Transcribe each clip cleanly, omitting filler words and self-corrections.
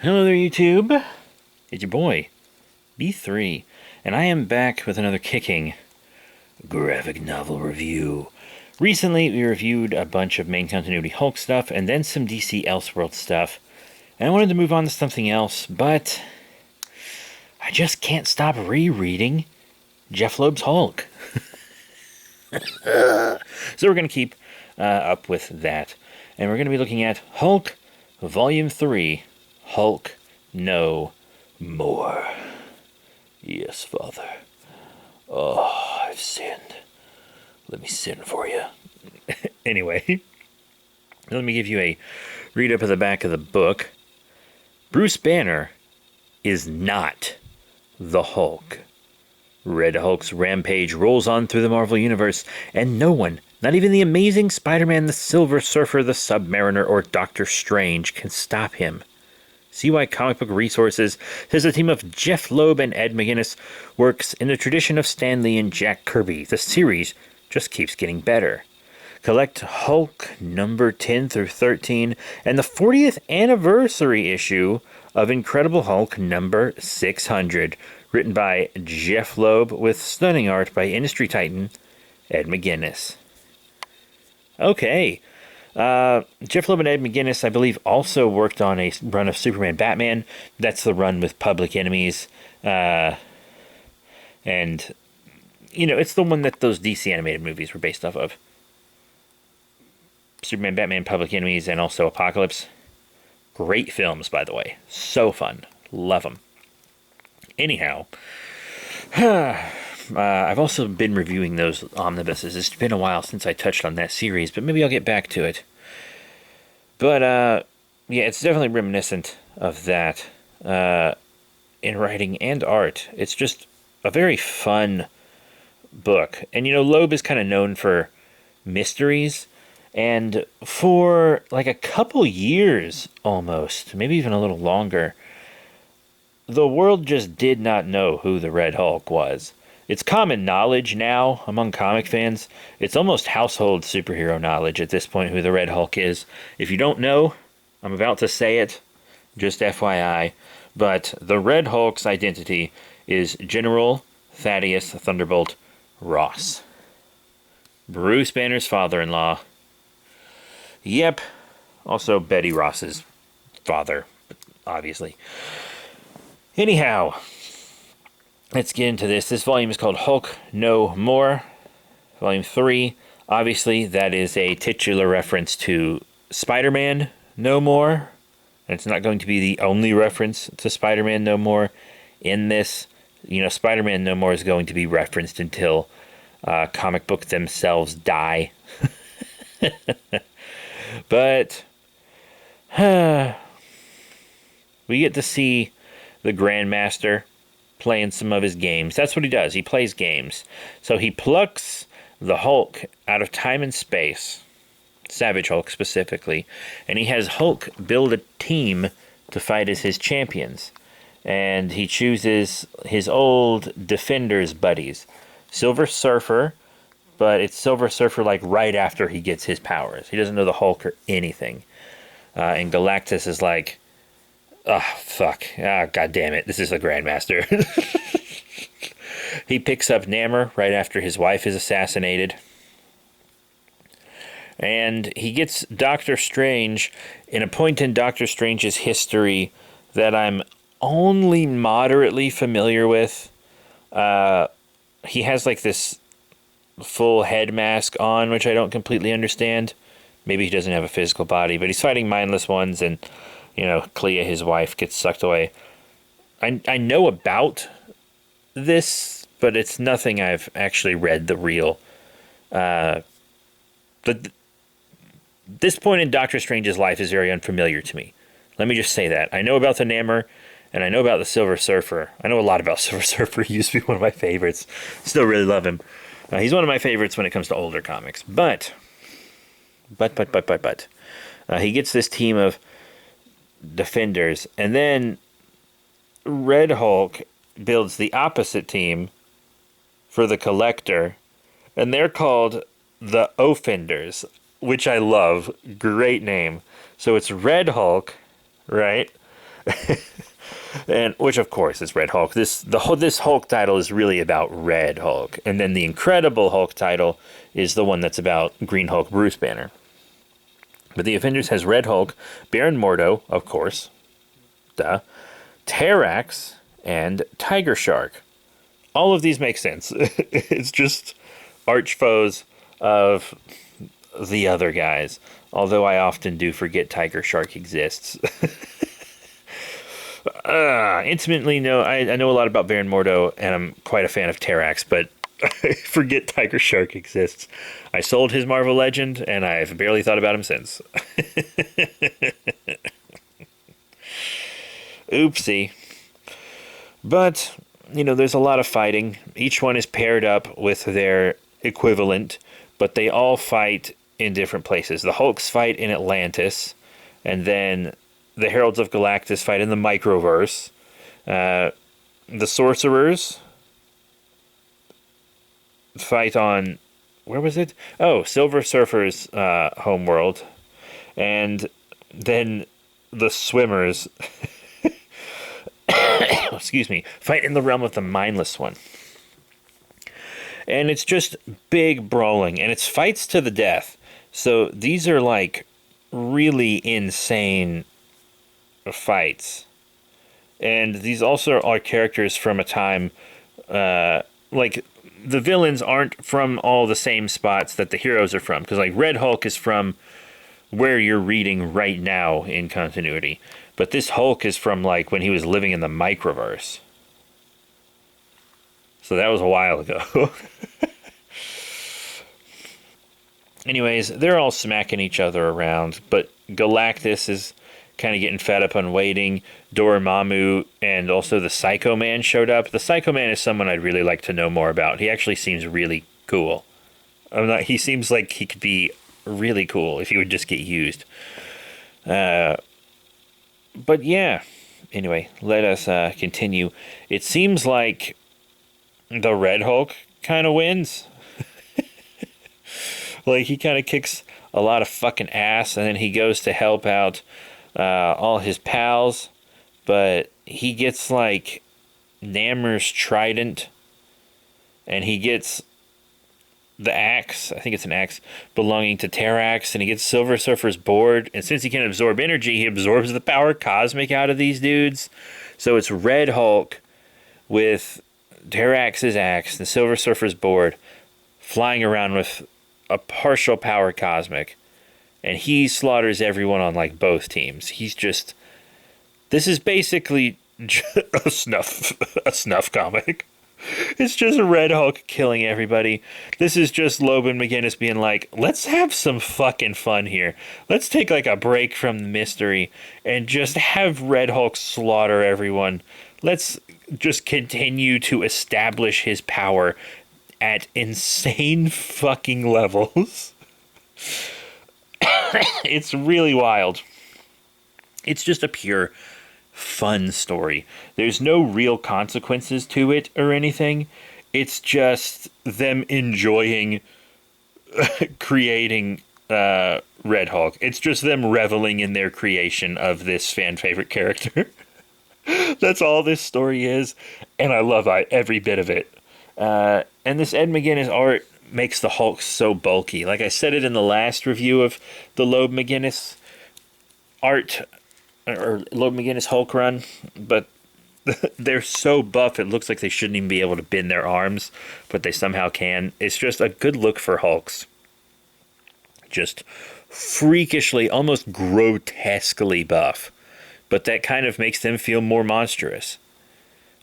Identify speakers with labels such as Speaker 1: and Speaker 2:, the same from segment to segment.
Speaker 1: Hello there, YouTube. It's your boy, B3, and I am back with another kicking graphic novel review. Recently, we reviewed a bunch of main continuity Hulk stuff and then some DC Elseworld stuff, and I wanted to move on to something else, but I just can't stop rereading Jeff Loeb's Hulk. So we're going to keep up with that, and we're going to be looking at Hulk Volume 3, Hulk No More. Yes, Father. Oh, I've sinned. Let me sin for you. Anyway, let me give you a read up of the back of the book. Bruce Banner is not the Hulk. Red Hulk's rampage rolls on through the Marvel Universe, and no one, not even the amazing Spider-Man, the Silver Surfer, the Submariner, or Doctor Strange, can stop him. See why Comic Book Resources says a team of Jeff Loeb and Ed McGuinness works in the tradition of Stan Lee and Jack Kirby. The series just keeps getting better. Collect Hulk number 10 through 13 and the 40th anniversary issue of Incredible Hulk number 600, written by Jeff Loeb with stunning art by industry titan Ed McGuinness. Okay. Jeff Loeb and Ed McGuinness, I believe, also worked on a run of Superman Batman. That's the run with Public Enemies. And, it's the one that those DC animated movies were based off of. Superman, Batman, Public Enemies, and also Apocalypse. Great films, by the way. So fun. Love them. Anyhow, I've also been reviewing those omnibuses. It's been a while since I touched on that series, but maybe I'll get back to it. But, yeah, it's definitely reminiscent of that in writing and art. It's just a very fun book. And, Loeb is kind of known for mysteries. And for like a couple years almost, maybe even a little longer, the world just did not know who the Red Hulk was. It's common knowledge now among comic fans. It's almost household superhero knowledge at this point who the Red Hulk is. If you don't know, I'm about to say it, just FYI, but the Red Hulk's identity is General Thaddeus Thunderbolt Ross, Bruce Banner's father-in-law. Yep, also Betty Ross's father, obviously. Anyhow, let's get into this. This volume is called Hulk No More, Volume 3. Obviously, that is a titular reference to Spider-Man No More. And it's not going to be the only reference to Spider-Man No More in this. Spider-Man No More is going to be referenced until comic books themselves die. But we get to see the Grandmaster playing some of his games. That's what he does. He plays games. So he plucks the Hulk out of time and space, Savage Hulk specifically, and he has Hulk build a team to fight as his champions. And he chooses his old Defenders buddies, Silver Surfer, but it's Silver Surfer like right after he gets his powers. He doesn't know the Hulk or anything. And Galactus is like, oh, fuck. Ah, God damn it. This is the Grandmaster. He picks up Namor right after his wife is assassinated. And he gets Doctor Strange in a point in Doctor Strange's history that I'm only moderately familiar with. He has like this full head mask on, which I don't completely understand. Maybe he doesn't have a physical body, but he's fighting mindless ones, and Clea, his wife, gets sucked away. I know about this, but it's nothing I've actually read the real. But this point in Doctor Strange's life is very unfamiliar to me. Let me just say that. I know about the Namor, and I know about the Silver Surfer. I know a lot about Silver Surfer. He used to be one of my favorites. Still really love him. He's one of my favorites when it comes to older comics. But. He gets this team of Defenders, and then Red Hulk builds the opposite team for the Collector, and they're called the Offenders, which I love. Great name. So it's Red Hulk, right? And which, of course, is Red Hulk. This Hulk title is really about Red Hulk, and then the Incredible Hulk title is the one that's about Green Hulk, Bruce Banner. But the Avengers has Red Hulk, Baron Mordo, of course, duh, Terrax, and Tiger Shark. All of these make sense. It's just arch foes of the other guys. Although I often do forget Tiger Shark exists. Intimately, I know a lot about Baron Mordo, and I'm quite a fan of Terrax, but I forget Tiger Shark exists. I sold his Marvel Legend, and I've barely thought about him since. Oopsie. But, there's a lot of fighting. Each one is paired up with their equivalent, but they all fight in different places. The Hulks fight in Atlantis, and then the Heralds of Galactus fight in the Microverse. The Sorcerers fight on... Where was it? Oh, Silver Surfer's homeworld. And then the Swimmers... excuse me, fight in the realm of the Mindless One. And it's just big brawling, and it's fights to the death. So these are like really insane fights. And these also are characters from a time, like the villains aren't from all the same spots that the heroes are from. Because like Red Hulk is from where you're reading right now in continuity. But this Hulk is from like when he was living in the Microverse. So that was a while ago. Anyways, they're all smacking each other around, but Galactus is kind of getting fed up on waiting. Dormammu and also the Psycho Man showed up. The Psycho Man is someone I'd really like to know more about. He actually seems really cool. He seems like he could be really cool if he would just get used. But yeah, anyway, let us continue. It seems like the Red Hulk kind of wins. Like, he kind of kicks a lot of fucking ass, and then he goes to help out all his pals, but he gets, like, Namor's trident, and he gets the axe, I think it's an axe, belonging to Terrax, and he gets Silver Surfer's board, and since he can absorb energy, he absorbs the power cosmic out of these dudes. So it's Red Hulk with Terrax's axe, the Silver Surfer's board, flying around with a partial power cosmic, and he slaughters everyone on like both teams. This is basically a snuff comic. It's just Red Hulk killing everybody. This is just Loban McGinnis being like, let's have some fucking fun here. Let's take like a break from the mystery and just have Red Hulk slaughter everyone. Let's just continue to establish his power at insane fucking levels. It's really wild. It's just a pure fun story. There's no real consequences to it or anything. It's just them enjoying creating Red Hulk. It's just them reveling in their creation of this fan favorite character. That's all this story is, and I love every bit of it. And this Ed McGuinness art makes the Hulk so bulky. Like I said it in the last review of the Loeb McGuinness art, or Loeb McGuinness Hulk run, but they're so buff it looks like they shouldn't even be able to bend their arms, but they somehow can. It's just a good look for Hulks. Just freakishly, almost grotesquely buff, but that kind of makes them feel more monstrous.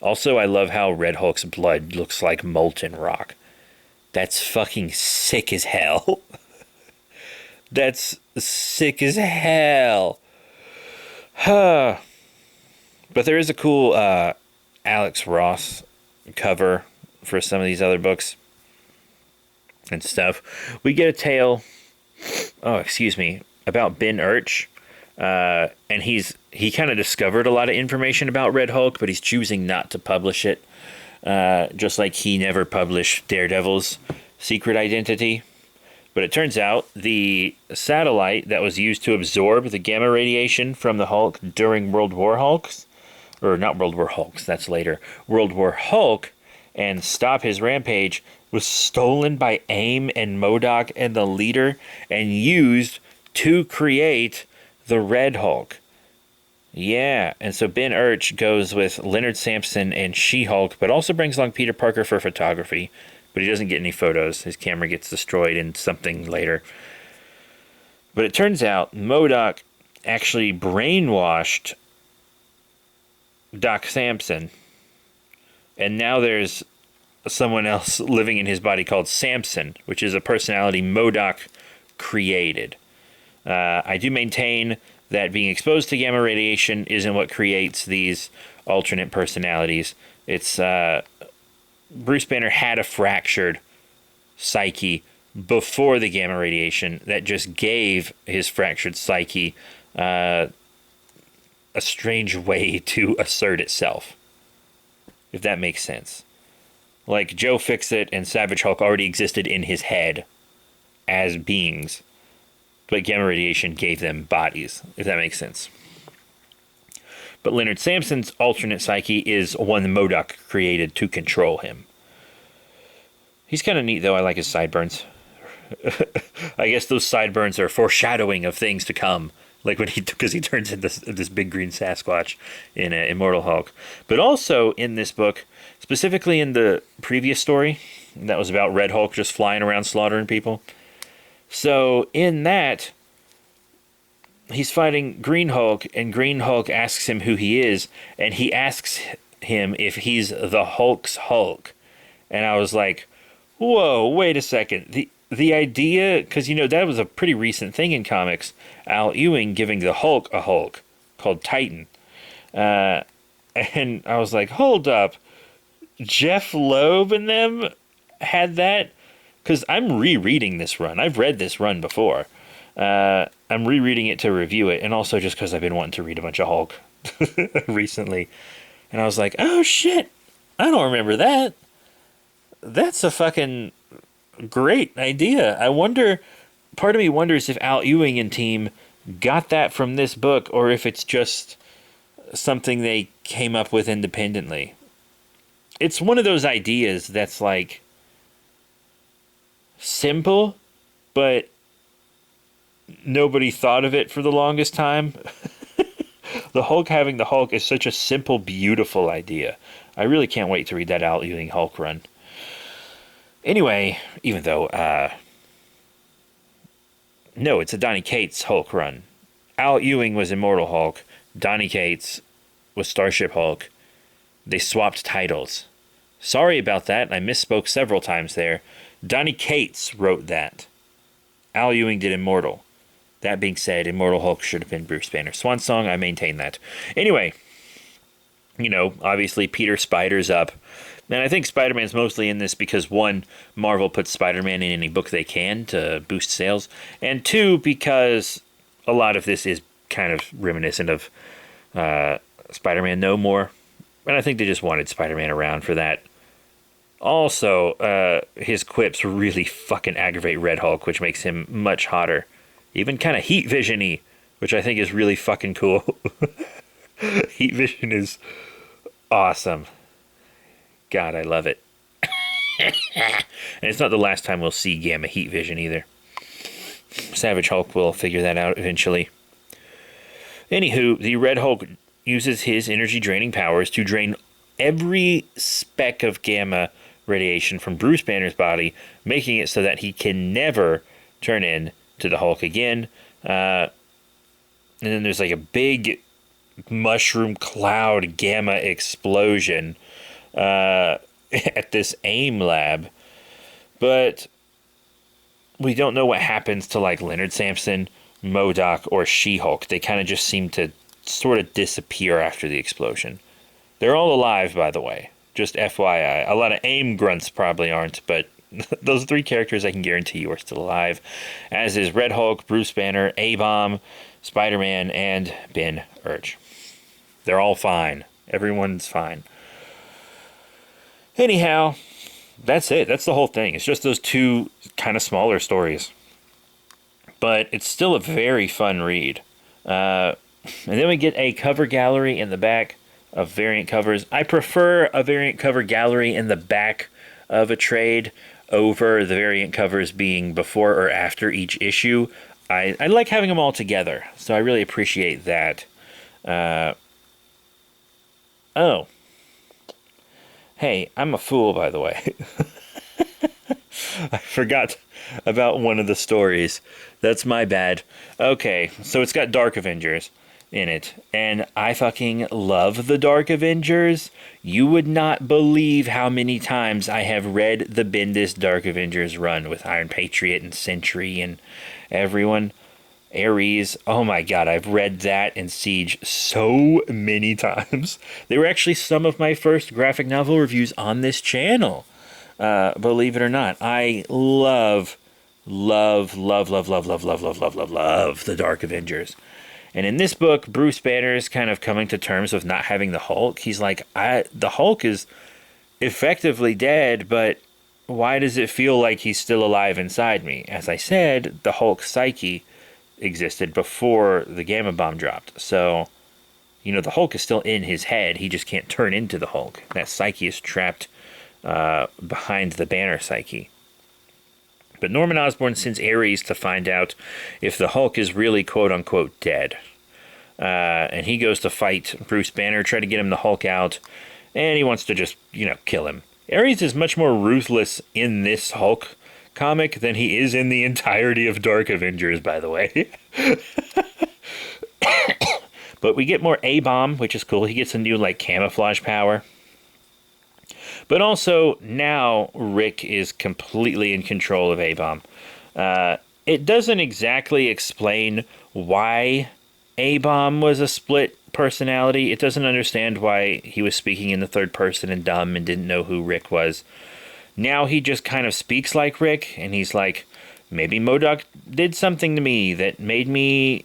Speaker 1: Also, I love how Red Hulk's blood looks like molten rock. That's fucking sick as hell. That's sick as hell. But there is a cool Alex Ross cover for some of these other books and stuff. We get a tale, about Ben Urch. And he kind of discovered a lot of information about Red Hulk, but he's choosing not to publish it. Just like he never published Daredevil's secret identity. But it turns out the satellite that was used to absorb the gamma radiation from the Hulk during World War Hulks, or not World War Hulks, that's later, World War Hulk, and stop his rampage, was stolen by AIM and MODOK and the Leader and used to create the Red Hulk. Yeah, and so Ben Urich goes with Leonard Samson and She-Hulk, but also brings along Peter Parker for photography. But he doesn't get any photos. His camera gets destroyed in something later. But it turns out MODOK actually brainwashed Doc Samson. And now there's someone else living in his body called Samson, which is a personality MODOK created. I do maintain that being exposed to gamma radiation isn't what creates these alternate personalities. It's Bruce Banner had a fractured psyche before the gamma radiation that just gave his fractured psyche a strange way to assert itself, if that makes sense. Like Joe Fixit and Savage Hulk already existed in his head as beings, but gamma radiation gave them bodies, if that makes sense. But Leonard Samson's alternate psyche is one MODOK created to control him. He's kind of neat, though. I like his sideburns. I guess those sideburns are foreshadowing of things to come, like when because he turns into this big green Sasquatch in Immortal Hulk. But also in this book, specifically in the previous story that was about Red Hulk just flying around slaughtering people. So in that, he's fighting Green Hulk, and Green Hulk asks him who he is, and he asks him if he's the Hulk's Hulk. And I was like, whoa, wait a second. The idea, because, that was a pretty recent thing in comics, Al Ewing giving the Hulk a Hulk called Titan. And I was like, hold up. Jeff Loeb and them had that? Because I'm rereading this run. I've read this run before. I'm rereading it to review it, and also just because I've been wanting to read a bunch of Hulk recently. And I was like, oh shit, I don't remember that. That's a fucking great idea. Part of me wonders if Al Ewing and team got that from this book, or if it's just something they came up with independently. It's one of those ideas that's like simple, but nobody thought of it for the longest time. The Hulk having the Hulk is such a simple, beautiful idea. I really can't wait to read that Al Ewing Hulk run. Anyway, even though, no, it's a Donny Cates Hulk run. Al Ewing was Immortal Hulk. Donny Cates was Starship Hulk. They swapped titles. Sorry about that. I misspoke several times there. Donny Cates wrote that. Al Ewing did Immortal. That being said, Immortal Hulk should have been Bruce Banner's swan song. I maintain that. Anyway, obviously Peter Spider's up. And I think Spider-Man's mostly in this because, one, Marvel puts Spider-Man in any book they can to boost sales. And two, because a lot of this is kind of reminiscent of Spider-Man No More. And I think they just wanted Spider-Man around for that. Also, his quips really fucking aggravate Red Hulk, which makes him much hotter. Even kind of heat vision-y, which I think is really fucking cool. Heat vision is awesome. God, I love it. And it's not the last time we'll see Gamma heat vision either. Savage Hulk will figure that out eventually. Anywho, the Red Hulk uses his energy-draining powers to drain every speck of gamma radiation from Bruce Banner's body, making it so that he can never turn into the Hulk again. And then there's like a big mushroom cloud gamma explosion at this AIM lab. But we don't know what happens to like Leonard Samson, MODOK, or She-Hulk. They kind of just seem to sort of disappear after the explosion. They're all alive, by the way. Just FYI. A lot of AIM grunts probably aren't, but those three characters I can guarantee you are still alive. As is Red Hulk, Bruce Banner, A-Bomb, Spider-Man, and Ben Urich. They're all fine. Everyone's fine. Anyhow, that's it. That's the whole thing. It's just those two kind of smaller stories. but it's still a very fun read. And then we get a cover gallery in the back of variant covers. I prefer a variant cover gallery in the back of a trade over the variant covers being before or after each issue. I like having them all together, so I really appreciate that. Oh. Hey, I'm a fool, by the way. I forgot about one of the stories. That's my bad. Okay, so it's got Dark Avengers in it, and I fucking love the Dark Avengers. You would not believe how many times I have read the Bendis Dark Avengers run with Iron Patriot and Sentry and everyone. Ares. Oh my god, I've read that and Siege so many times. They were actually some of my first graphic novel reviews on this channel. Believe it or not. I love the Dark Avengers. And in this book, Bruce Banner is kind of coming to terms with not having the Hulk. He's like, the Hulk is effectively dead, but why does it feel like he's still alive inside me? As I said, the Hulk psyche existed before the Gamma Bomb dropped. So, the Hulk is still in his head. He just can't turn into the Hulk. That psyche is trapped behind the Banner psyche. But Norman Osborn sends Ares to find out if the Hulk is really quote-unquote dead. And he goes to fight Bruce Banner, try to get him the Hulk out, and he wants to just, kill him. Ares is much more ruthless in this Hulk comic than he is in the entirety of Dark Avengers, by the way. But we get more A-Bomb, which is cool. He gets a new, camouflage power. But also, now Rick is completely in control of A-Bomb. It doesn't exactly explain why A-Bomb was a split personality. It doesn't understand why he was speaking in the third person and dumb and didn't know who Rick was. Now he just kind of speaks like Rick, and he's like, maybe MODOK did something to me that made me,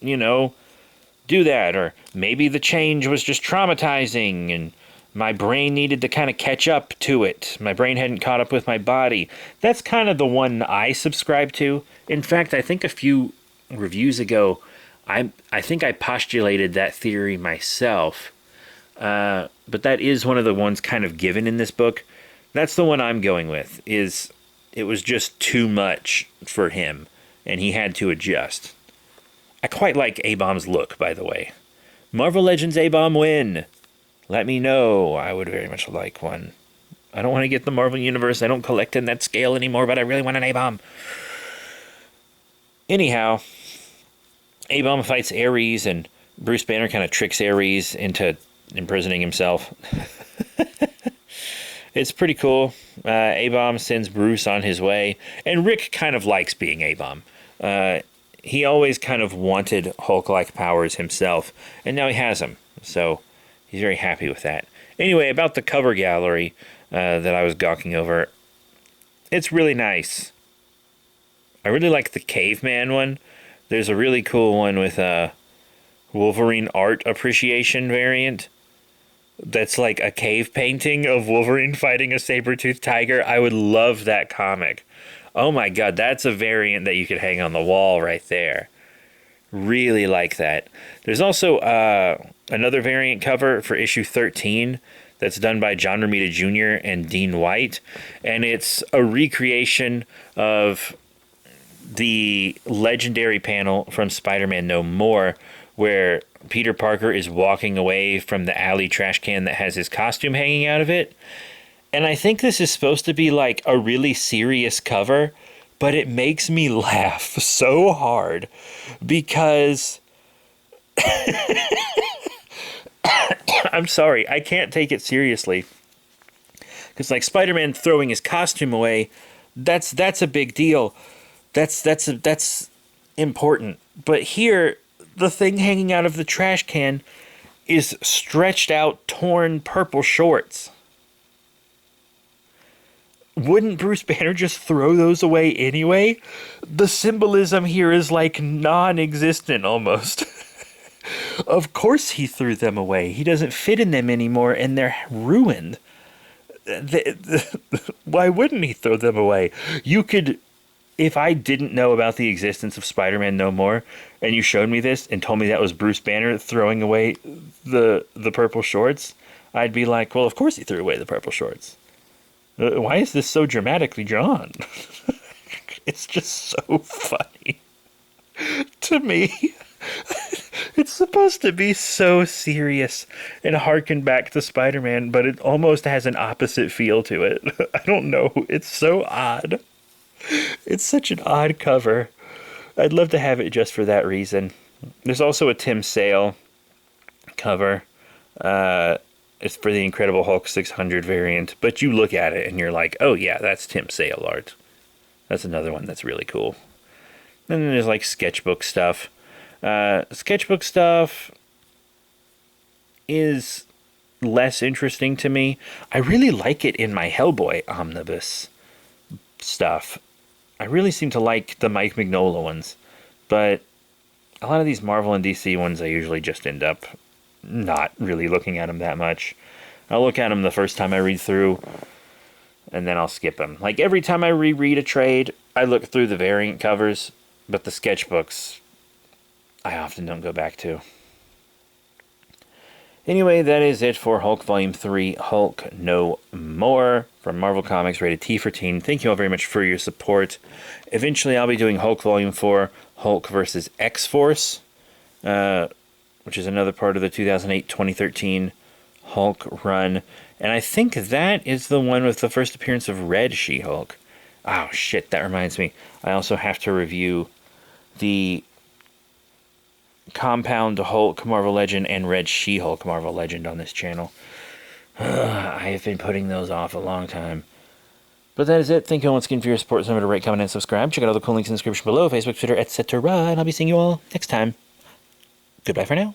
Speaker 1: do that. Or maybe the change was just traumatizing, and my brain needed to kind of catch up to it. My brain hadn't caught up with my body. That's kind of the one I subscribe to. In fact, I think a few reviews ago, I think I postulated that theory myself. But that is one of the ones kind of given in this book. That's the one I'm going with, is it was just too much for him, and he had to adjust. I quite like A-Bomb's look, by the way. Marvel Legends A-Bomb win! Let me know. I would very much like one. I don't want to get the Marvel Universe. I don't collect in that scale anymore, but I really want an A-Bomb. Anyhow, A-Bomb fights Ares, and Bruce Banner kind of tricks Ares into imprisoning himself. It's pretty cool. A-Bomb sends Bruce on his way, and Rick kind of likes being A-Bomb. He always kind of wanted Hulk-like powers himself, and now he has them, so he's very happy with that. Anyway, about the cover gallery that I was gawking over, it's really nice. I really like the Caveman one. There's a really cool one with a Wolverine art appreciation variant. That's like a cave painting of Wolverine fighting a saber-toothed tiger. I would love that comic. Oh my god, that's a variant that you could hang on the wall right there. Really like that. There's also another variant cover for issue 13 that's done by John Romita Jr. and Dean White. And it's a recreation of the legendary panel from Spider-Man No More, where Peter Parker is walking away from the alley trash can that has his costume hanging out of it. And I think this is supposed to be like a really serious cover, but it makes me laugh so hard because I'm sorry, I can't take it seriously. Because like Spider-Man throwing his costume away, that's a big deal. That's important. But here, the thing hanging out of the trash can is stretched out, torn purple shorts. Wouldn't Bruce Banner just throw those away anyway? The symbolism here is like non-existent almost. Of course he threw them away. He doesn't fit in them anymore and they're ruined. Why wouldn't he throw them away? You could if I didn't know about the existence of Spider-Man No More, and you showed me this and told me that was Bruce Banner throwing away the purple shorts, I'd be like, well, of course he threw away the purple shorts. Why is this so dramatically drawn? It's just so funny to me. It's supposed to be so serious and harken back to Spider-Man, but it almost has an opposite feel to it. I don't know. It's so odd. It's such an odd cover. I'd love to have it just for that reason. There's also a Tim Sale cover. It's for the Incredible Hulk 600 variant, but you look at it and you're like, oh yeah, that's Tim Sale art. That's another one that's really cool. And then there's like sketchbook stuff. Sketchbook stuff is less interesting to me. I really like it in my Hellboy omnibus stuff. I really seem to like the Mike Mignola ones, but a lot of these Marvel and DC ones, I usually just end up not really looking at them that much. I'll look at them the first time I read through, and then I'll skip them. Like every time I reread a trade, I look through the variant covers, but the sketchbooks, I often don't go back to. Anyway, that is it for Hulk Volume 3, Hulk No More, from Marvel Comics, rated T for Teen. Thank you all very much for your support. Eventually, I'll be doing Hulk Volume 4, Hulk vs. X-Force, which is another part of the 2008-2013 Hulk run. And I think that is the one with the first appearance of Red She-Hulk. Oh, shit, that reminds me. I also have to review the Compound Hulk Marvel Legend and Red She-Hulk Marvel Legend on this channel. I have been putting those off a long time. But that is it. Thank you once again for your support. Remember to rate, comment, and subscribe. Check out all the cool links in the description below, Facebook, Twitter, etc. And I'll be seeing you all next time. Goodbye for now.